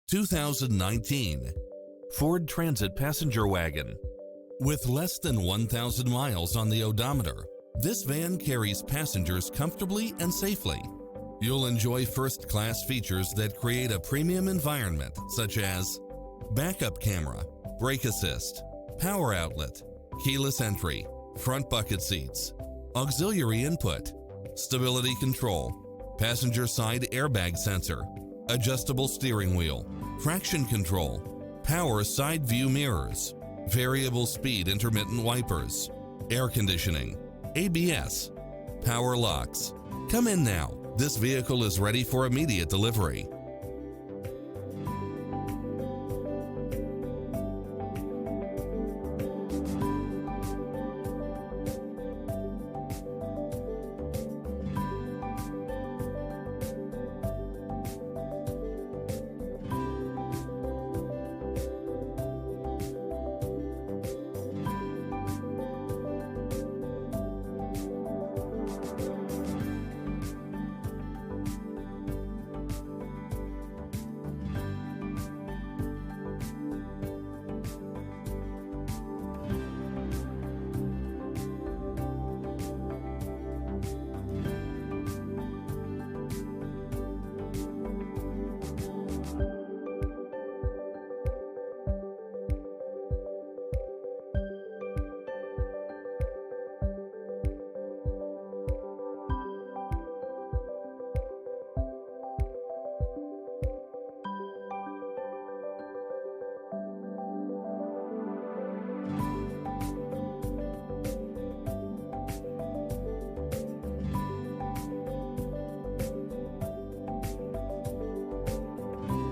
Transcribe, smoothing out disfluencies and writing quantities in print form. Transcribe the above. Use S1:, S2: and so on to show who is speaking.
S1: 2019 Ford Transit Passenger Wagon. With less than 1,000 miles on the odometer, this van carries passengers comfortably and safely. You'll enjoy first-class features that create a premium environment, such as backup camera, brake assist, power outlet, keyless entry, front bucket seats, auxiliary input, stability control, passenger side airbag sensor, adjustable steering wheel, traction control, power side view mirrors, variable speed intermittent wipers, air conditioning, ABS, power locks. Come in now. This vehicle is ready for immediate delivery.